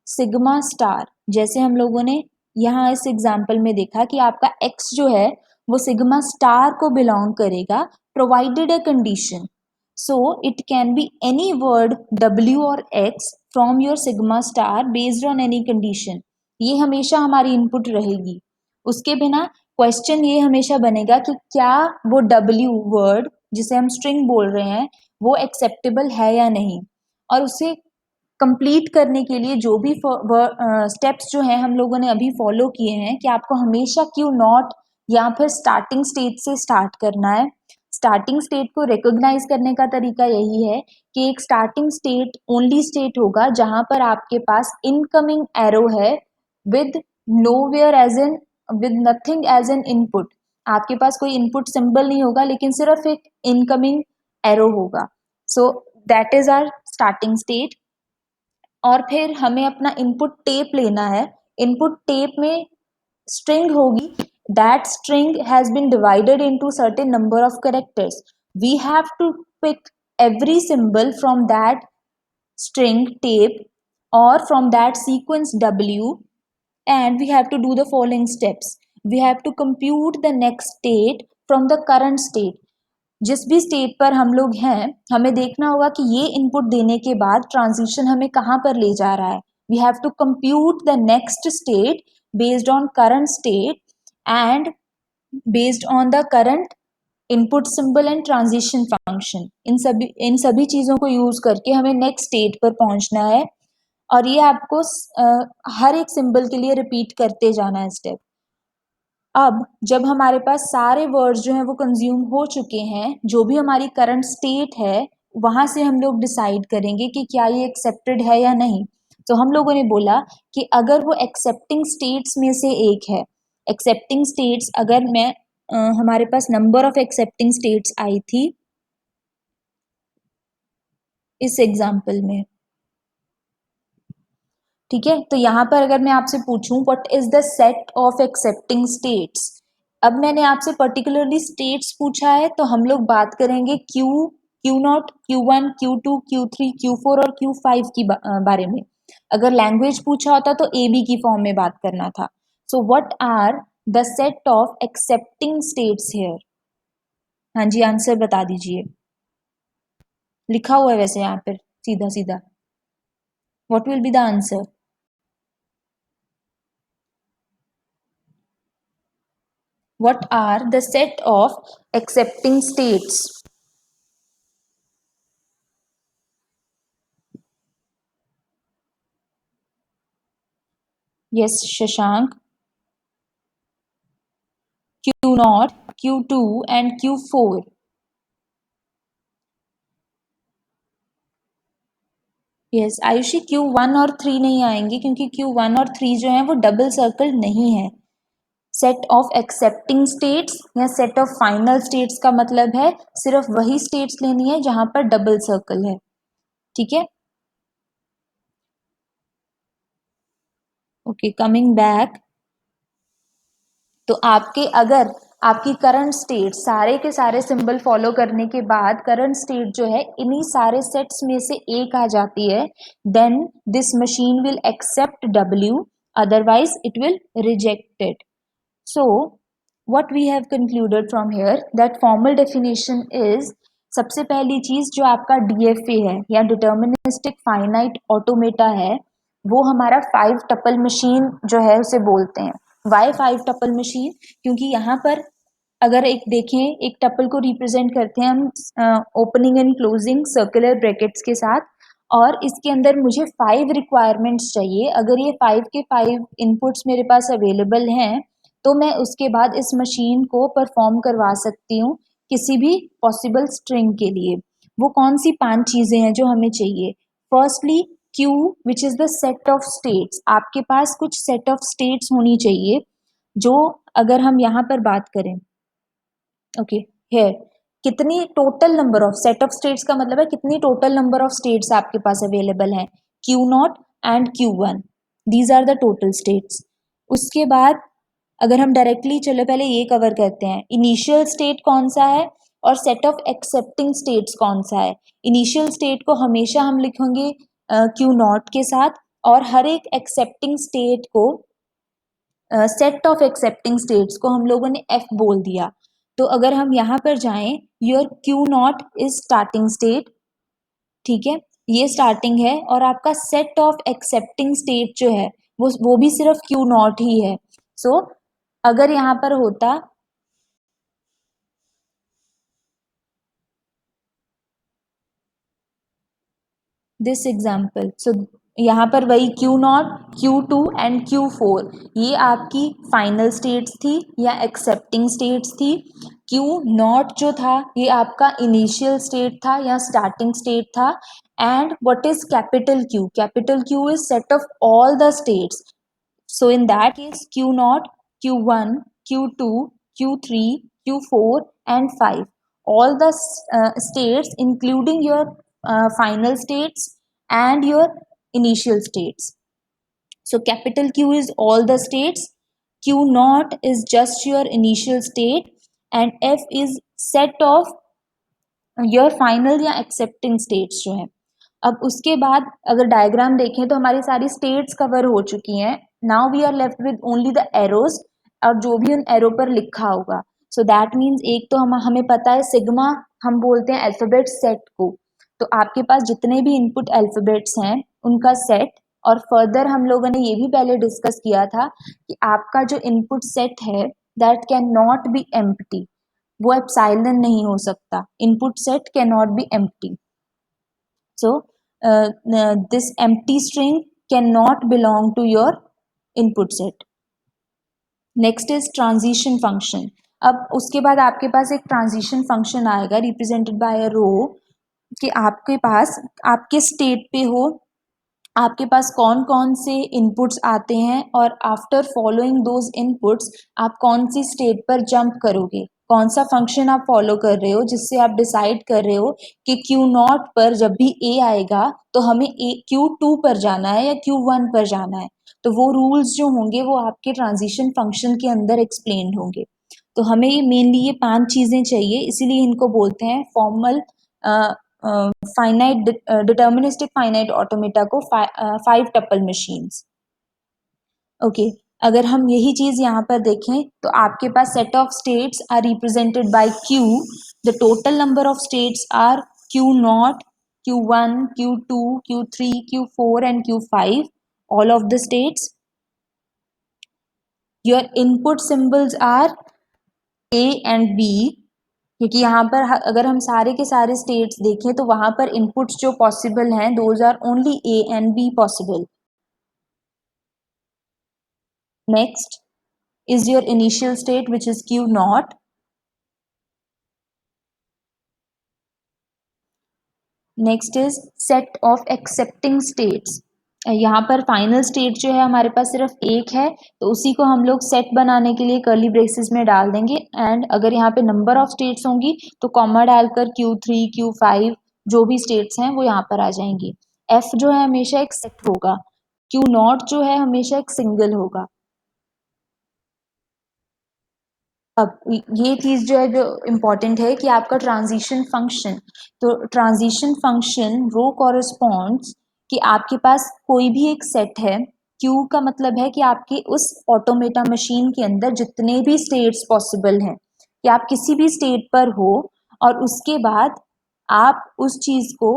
sigma star. जैसे हम लोगों ने यहाँ इस एग्जाम्पल में देखा कि आपका x जो है वो सिग्मा स्टार को बिलोंग करेगा provided a condition. So it can be any word w और x from your sigma star based on any condition. ये हमेशा हमारी इनपुट रहेगी। उसके बिना क्वेश्चन ये हमेशा बनेगा कि क्या वो w वर्ड जिसे हम स्ट्रिंग बोल रहे हैं वो एक्सेप्टेबल है या नहीं। और उसे कंप्लीट करने के लिए जो भी स्टेप्स जो हैं हम लोगों ने अभी फॉलो किए हैं कि आपको हमेशा क्यू नॉट या फिर स्टार्टिंग स्टेट से स्टार्ट करना है। स्टार्टिंग स्टेट को रिकॉग्नाइज करने का तरीका यही है कि एक स्टार्टिंग स्टेट ओनली स्टेट होगा जहां पर आपके पास इनकमिंग एरो है with nowhere as an with nothing as an input. आपके पास कोई इनपुट सिंबल नहीं होगा लेकिन सिर्फ एक इनकमिंग एरो होगा। So that is our starting state. और फिर हमें अपना इनपुट टेप लेना है। इनपुट टेप में स्ट्रिंग होगी, that string has been divided into certain number of characters. We have to pick every symbol from that string tape or from that sequence w, and we have to do the following steps. We have to compute the next state from the current state। जिस भी स्टेट पर हम लोग हैं हमें देखना होगा कि ये इनपुट देने के बाद ट्रांजिशन हमें कहाँ पर ले जा रहा है। We have to compute the next state based on current state and based on the current input symbol and transition function. इन सभी चीज़ों को यूज करके हमें नेक्स्ट स्टेट पर पहुंचना है। और ये आपको हर एक सिंबल के लिए रिपीट करते जाना है स्टेप। अब जब हमारे पास सारे वर्ड्स जो हैं वो कंज्यूम हो चुके हैं, जो भी हमारी करंट स्टेट है वहां से हम लोग डिसाइड करेंगे कि क्या ये एक्सेप्टेड है या नहीं। तो हम लोगों ने बोला कि अगर वो एक्सेप्टिंग स्टेट्स में से एक है, एक्सेप्टिंग स्टेट्स अगर मैं हमारे पास नंबर ऑफ एक्सेप्टिंग स्टेट्स आई थी इस एग्जाम्पल में, ठीक है। तो यहाँ पर अगर मैं आपसे पूछूं what is the set of accepting states, अब मैंने आपसे पर्टिकुलरली स्टेट्स पूछा है तो हम लोग बात करेंगे Q not, Q1, Q2, Q3, Q4 और Q5 की बारे में। अगर लैंग्वेज पूछा होता तो ए बी की फॉर्म में बात करना था। So what are the set of accepting states here. हाँ जी, आंसर बता दीजिए। लिखा हुआ है वैसे यहाँ पर सीधा सीधा। What will be the answer? What are the set of accepting states? Yes, Shashank. Q0, Q2 and Q4. Yes Ayushi, Q1 और 3 नहीं आएंगे क्योंकि Q1 और 3 जो है वो डबल सर्कल नहीं है। सेट ऑफ एक्सेप्टिंग स्टेट्स या सेट ऑफ फाइनल स्टेट्स का मतलब है सिर्फ वही स्टेट्स लेनी है जहां पर डबल सर्कल है, ठीक है। Okay, coming back. तो आपके अगर आपकी करंट स्टेट सारे के सारे सिंबल फॉलो करने के बाद करंट स्टेट जो है इन्हीं सारे सेट्स में से एक आ जाती है, then this machine will accept W, otherwise it will reject it. So what we have concluded from here that formal definition is, सबसे पहली चीज जो आपका DFA है या डिटर्मिनिस्टिक फाइनाइट ऑटोमेटा है वो हमारा 5 टपल मशीन जो है उसे बोलते हैं। Why 5 tuple machine? क्योंकि यहाँ पर अगर एक देखें, एक टपल को रिप्रेजेंट करते हैं हम opening and closing circular brackets के साथ, और इसके अंदर मुझे 5 रिक्वायरमेंट्स चाहिए। अगर ये 5 के 5 इनपुट्स मेरे पास अवेलेबल हैं तो मैं उसके बाद इस मशीन को परफॉर्म करवा सकती हूँ किसी भी पॉसिबल स्ट्रिंग के लिए। वो कौन सी 5 चीजें हैं जो हमें चाहिए? Firstly Q which is the set of states. आपके पास कुछ सेट ऑफ स्टेट्स होनी चाहिए जो, अगर हम यहाँ पर बात करें ओके, हियर कितनी total number of set of states का मतलब है कितनी टोटल नंबर ऑफ स्टेट्स आपके पास अवेलेबल हैं, Q0 and Q1, these are the total states. उसके बाद अगर हम डायरेक्टली, चलो पहले ये कवर करते हैं, इनिशियल स्टेट कौन सा है और सेट ऑफ एक्सेप्टिंग स्टेट्स कौन सा है। इनिशियल स्टेट को हमेशा हम लिखेंगे Q0 के साथ, और हर एक एक्सेप्टिंग स्टेट को, सेट ऑफ एक्सेप्टिंग स्टेट्स को हम लोगों ने F बोल दिया। तो अगर हम यहाँ पर जाएं, your Q0 is starting state, ठीक है, ये स्टार्टिंग है, और आपका सेट ऑफ एक्सेप्टिंग स्टेट जो है वो भी सिर्फ Q0 ही है। सो अगर यहाँ पर होता दिस एग्जाम्पल, सो यहाँ पर वही Q0, Q2 एंड Q4 ये आपकी फाइनल स्टेट्स थी या एक्सेप्टिंग स्टेट्स थी। Q0 जो था ये आपका इनिशियल स्टेट था या स्टार्टिंग स्टेट था। And what is capital Q? Capital Q is set of all the states. So in that case, Q0, Q1, Q2, Q3, Q4, and 5. All the states, including your final states and your initial states. So capital Q is all the states. Q0 is just your initial state, and F is set of your final या एक्सेप्टिंग स्टेट्स जो है। अब उसके बाद अगर डायग्राम देखें तो हमारी सारी स्टेट्स कवर हो चुकी हैं। Now we are left with only the arrows, और जो भी उन एरो पर लिखा होगा। सो दैट मीन्स एक तो हमें पता है सिग्मा हम बोलते हैं अल्फाबेट सेट को। तो आपके पास जितने भी इनपुट अल्फाबेट्स हैं उनका सेट, और फर्दर हम लोगों ने ये भी पहले डिस्कस किया था कि आपका जो इनपुट सेट है that can not be empty, वो एप्सिलॉन नहीं हो सकता। Input set can not be empty, so this empty string can not belong to your input set. Next is transition function. अब उसके बाद आपके पास एक ट्रांजिशन फंक्शन आएगा रिप्रेजेंटेड बाय अ रो, कि आपके पास आपके स्टेट पे हो, आपके पास कौन कौन से इनपुट्स आते हैं, और आफ्टर फॉलोइंग दोज इनपुट्स आप कौन सी स्टेट पर जंप करोगे, कौन सा फंक्शन आप फॉलो कर रहे हो जिससे आप डिसाइड कर रहे हो कि Q0 पर जब भी A आएगा तो हमें Q2 पर जाना है या Q1 पर जाना है। तो वो रूल्स जो होंगे वो आपके ट्रांजिशन फंक्शन के अंदर एक्सप्लेन होंगे। तो हमें ये मेनली ये 5 चीज़ें चाहिए, इसीलिए इनको बोलते हैं formal finite deterministic finite automata को 5 टपल मशीन्स। ओके, अगर हम यही चीज यहाँ पर देखें तो आपके पास set of states are represented by Q। The total number of states are Q0, Q1, Q2, Q3, Q4 and Q5, all of the states. Your input symbols are A and B, क्योंकि यहाँ पर अगर हम सारे के सारे स्टेट्स देखें तो वहां पर इनपुट्स जो पॉसिबल हैं those are only A and B possible. Next is your initial state which is Q0. Next is set of accepting states. यहाँ पर फाइनल स्टेट जो है हमारे पास सिर्फ एक है, तो उसी को हम लोग सेट बनाने के लिए कर्ली ब्रेसेस में डाल देंगे। एंड अगर यहाँ पे नंबर ऑफ स्टेट्स होंगी तो कॉमा डालकर Q3, Q5 जो भी स्टेट्स हैं वो यहाँ पर आ जाएंगी। F जो है हमेशा एक सेट होगा, Q0 जो है हमेशा एक सिंगल होगा। अब ये चीज जो है जो इम्पोर्टेंट है कि आपका ट्रांजिशन फंक्शन, तो ट्रांजिशन फंक्शन रो कॉरेस्पॉन्ड्स कि आपके पास कोई भी एक सेट है। क्यू का मतलब है कि आपकी उस ऑटोमेटा मशीन के अंदर जितने भी स्टेट्स पॉसिबल हैं, कि आप किसी भी स्टेट पर हो, और उसके बाद आप उस चीज को,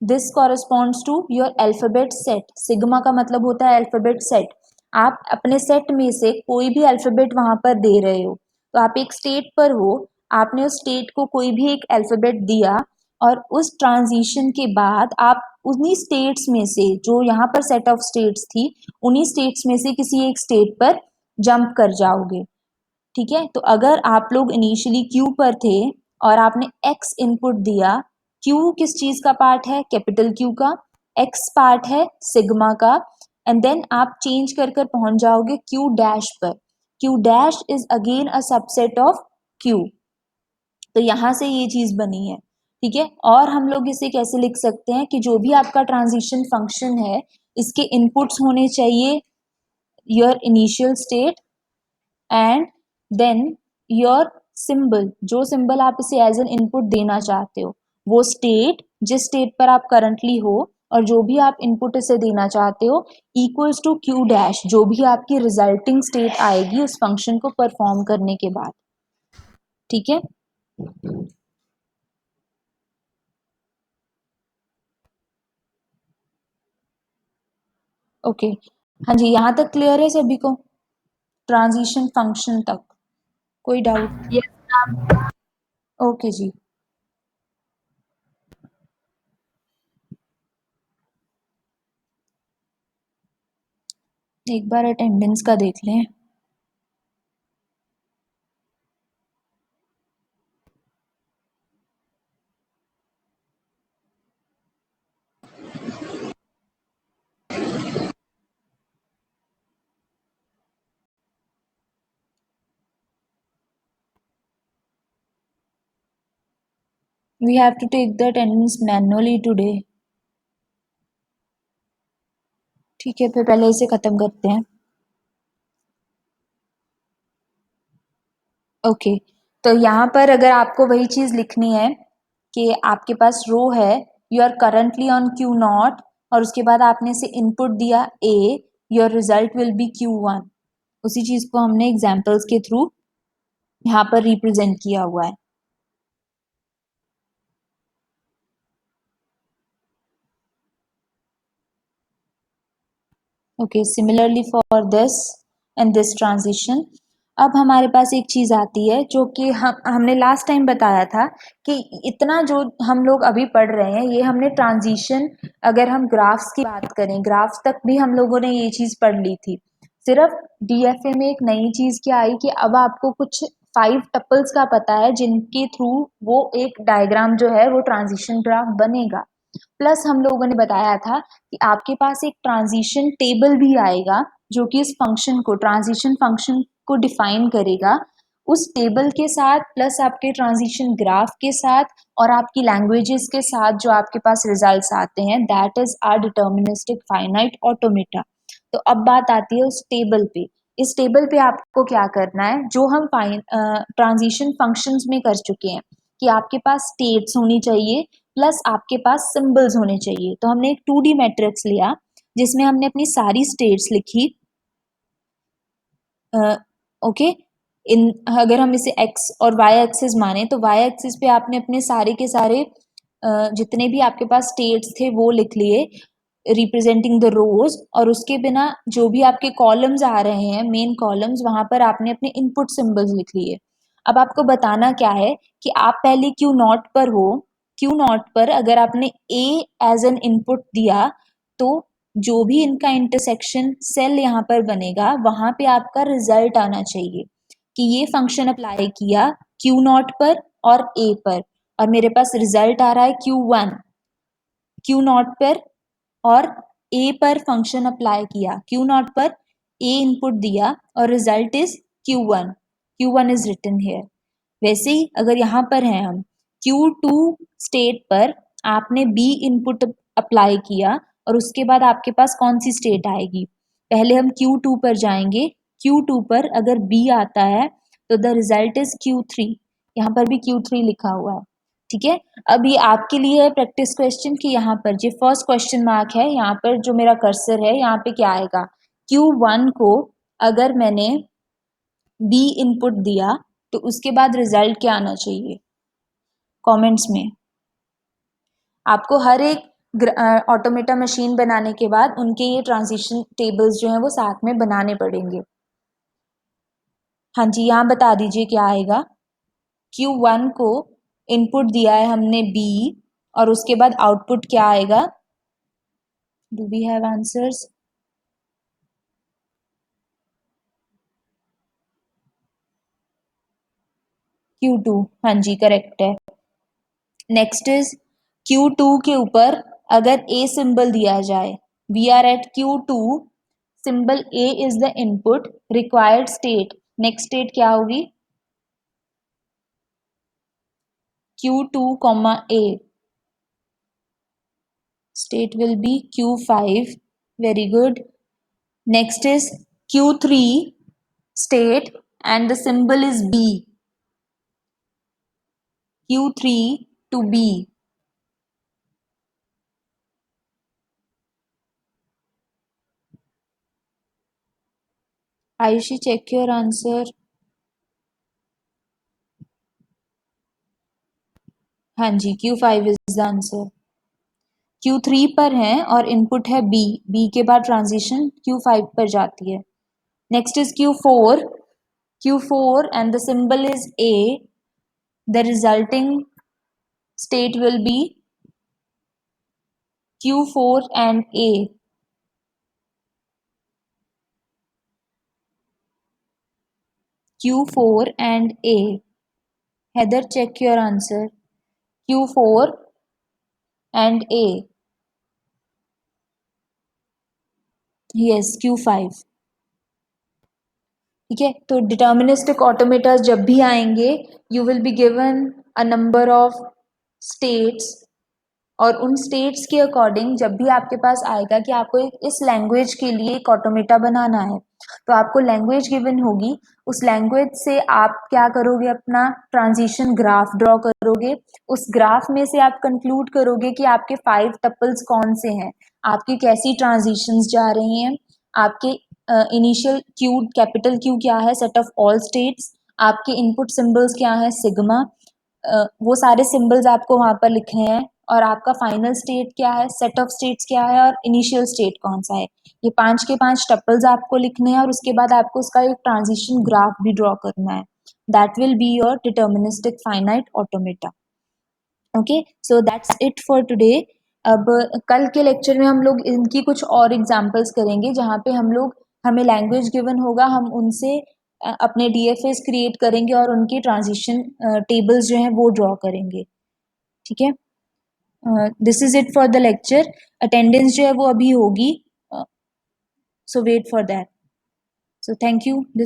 this corresponds to your alphabet set. Sigma का मतलब होता है अल्फाबेट सेट। आप अपने सेट में से कोई भी अल्फाबेट वहां पर दे रहे हो, तो आप एक स्टेट पर हो, आपने उस स्टेट को कोई भी एक अल्फाबेट दिया, और उस ट्रांजिशन के बाद आप उन्हीं स्टेट्स में से, जो यहाँ पर सेट ऑफ स्टेट्स थी, उन्हीं स्टेट्स में से किसी एक स्टेट पर जंप कर जाओगे। ठीक है, तो अगर आप लोग इनिशियली क्यू पर थे और आपने एक्स इनपुट दिया, क्यू किस चीज का पार्ट है? कैपिटल क्यू का। एक्स पार्ट है सिग्मा का। एंड देन आप चेंज कर कर पहुंच जाओगे क्यू डैश पर। Q dash is again a subset of Q. तो यहाँ से ये चीज बनी है, ठीक है। और हम लोग इसे कैसे लिख सकते हैं कि जो भी आपका ट्रांजिशन फंक्शन है, इसके इनपुट्स होने चाहिए your initial state and then your symbol, जो सिंबल आप इसे एज एन इनपुट देना चाहते हो, वो स्टेट जिस स्टेट पर आप करंटली हो, और जो भी आप इनपुट इसे देना चाहते हो इक्वल्स टू क्यू डैश, जो भी आपकी रिजल्टिंग स्टेट आएगी उस फंक्शन को परफॉर्म करने के बाद, ठीक है। ओके, हाँ जी, यहाँ तक क्लियर है सभी को, ट्रांजिशन फंक्शन तक कोई डाउट? Yes ma'am. ओके जी। एक बार अटेंडेंस का देख लें। We have to take the attendance manually today. ठीक है, फिर पहले इसे खत्म करते हैं। ओके, तो यहाँ पर अगर आपको वही चीज लिखनी है कि आपके पास रो है, you are currently on Q nought, और उसके बाद आपने इसे इनपुट दिया A, your result will be Q1, उसी चीज को हमने एग्जाम्पल्स के थ्रू यहाँ पर रिप्रेजेंट किया हुआ है। Okay, similarly for this and this transition, अब हमारे पास एक चीज आती है जो कि हमने लास्ट टाइम बताया था कि इतना जो हम लोग अभी पढ़ रहे हैं ये हमने ट्रांजिशन, अगर हम ग्राफ्स की बात करें, ग्राफ्स तक भी हम लोगों ने ये चीज पढ़ ली थी। सिर्फ डीएफए में एक नई चीज क्या आई कि अब आपको कुछ 5 टपल्स का पता है जिनके थ्रू वो एक डायग्राम जो है वो ट्रांजिशन ग्राफ बनेगा। प्लस हम लोगों ने बताया था कि आपके पास एक ट्रांजिशन टेबल भी आएगा जो कि इस फंक्शन को, ट्रांजिशन फंक्शन को डिफाइन करेगा। उस टेबल के साथ प्लस आपके ट्रांजिशन ग्राफ के साथ और आपकी लैंग्वेजेस के साथ जो आपके पास रिजल्ट्स आते हैं, that is our deterministic finite automata. तो अब बात आती है उस टेबल पे। इस टेबल पे आपको क्या करना है, जो हम ट्रांजिशन फंक्शंस में कर चुके हैं कि आपके पास स्टेट्स होनी चाहिए प्लस आपके पास सिंबल्स होने चाहिए। तो हमने एक 2D मैट्रिक्स लिया जिसमें हमने अपनी सारी स्टेट्स लिखी। ओके, इन अगर हम इसे x और y एक्सिस माने तो y एक्सिस पे आपने अपने सारे के सारे जितने भी आपके पास स्टेट्स थे वो लिख लिए रिप्रेजेंटिंग द रोज, और उसके बिना जो भी आपके कॉलम्स आ रहे हैं मेन कॉलम्स, वहां पर आपने अपने इनपुट सिंबल्स लिख लिए। अब आपको बताना क्या है कि आप पहले क्यू नॉट पर हो, क्यू नॉट पर अगर आपने a एज एन इनपुट दिया तो जो भी इनका इंटरसेक्शन सेल यहाँ पर बनेगा वहां पे आपका रिजल्ट आना चाहिए कि ये फंक्शन अप्लाई किया क्यू नॉट पर और ए पर, और मेरे पास रिजल्ट आ रहा है Q1। क्यू नॉट पर और ए पर फंक्शन अप्लाई किया, क्यू नॉट पर ए इनपुट दिया और result is Q1। Q1 is written here. वैसे ही अगर यहाँ पर हैं हम Q2 स्टेट पर आपने B इनपुट अप्लाई किया और उसके बाद आपके पास कौन सी स्टेट आएगी, पहले हम Q2 पर जाएंगे। Q2 पर अगर B आता है तो द रिजल्ट इज Q3, यहाँ पर भी Q3 लिखा हुआ है, ठीक है। अब ये आपके लिए है प्रैक्टिस क्वेश्चन कि यहाँ पर जो फर्स्ट क्वेश्चन मार्क है यहाँ पर जो मेरा कर्सर है यहाँ पे क्या आएगा, Q1 को अगर मैंने B इनपुट दिया तो उसके बाद रिजल्ट क्या आना चाहिए कमेंट्स में। आपको हर एक ऑटोमेटा मशीन बनाने के बाद उनके ये ट्रांजिशन टेबल्स जो हैं वो साथ में बनाने पड़ेंगे। हाँ जी, यहाँ बता दीजिए क्या आएगा। Q1 को इनपुट दिया है हमने B और उसके बाद आउटपुट क्या आएगा, do we have answers? Q2, हाँ जी करेक्ट है। नेक्स्ट इज Q2 के ऊपर अगर A सिंबल दिया जाए, we are at Q2, symbol A is the input, required state, next state क्या होगी, Q2 comma A. State will be Q5. Very good. Next is Q3 state and the symbol is B. Q3 to B. Ayushi, check your answer. हाँ जी, Q5 is the answer. Q3 पर है और इनपुट है B. B के बाद ट्रांजिशन Q5 पर जाती है. Next is Q4. Q4 and the symbol is A. The resulting state will be Q4 and A. Q4 and A. Heather, check your answer. Q4 and A. Yes, Q5. ठीक है, तो डिटर्मिनिस्टिक ऑटोमेटा जब भी आएंगे you will be given a number of states और उन स्टेट्स के अकॉर्डिंग जब भी आपके पास आएगा कि आपको इस लैंग्वेज के लिए एक ऑटोमेटा बनाना है तो आपको लैंग्वेज गिवन होगी. उस लैंग्वेज से आप क्या करोगे, अपना ट्रांजिशन ग्राफ ड्रॉ करोगे. उस ग्राफ में से आप कंक्लूड करोगे कि आपके 5 टपल्स कौन से हैं, आपकी कैसी ट्रांजिशंस जा रही हैं, आपके इनिशियल क्यू कैपिटल क्यू क्या है, सेट ऑफ ऑल स्टेट्स, आपके इनपुट सिंबल्स क्या है, सिग्मा. वो सारे सिंबल्स आपको वहां पर लिखने हैं और आपका फाइनल स्टेट क्या है, सेट ऑफ स्टेट्स क्या है और इनिशियल स्टेट कौन सा है. ये 5 के 5 टपल्स आपको लिखने हैं और उसके बाद आपको उसका एक ट्रांजिशन ग्राफ भी ड्रॉ करना है. That will be your deterministic finite automata. Okay, so that's it for today. अब कल के लेक्चर में हम लोग इनकी कुछ और एग्जांपल्स करेंगे जहाँ पे हम लोग हमें लैंग्वेज गिवन होगा, हम उनसे अपने डीएफएस क्रिएट करेंगे और उनकी ट्रांजिशन टेबल्स जो हैं वो ड्रॉ करेंगे. ठीक है, this is it for the lecture. Attendance जो है वो अभी होगी, so wait for that. So thank you. This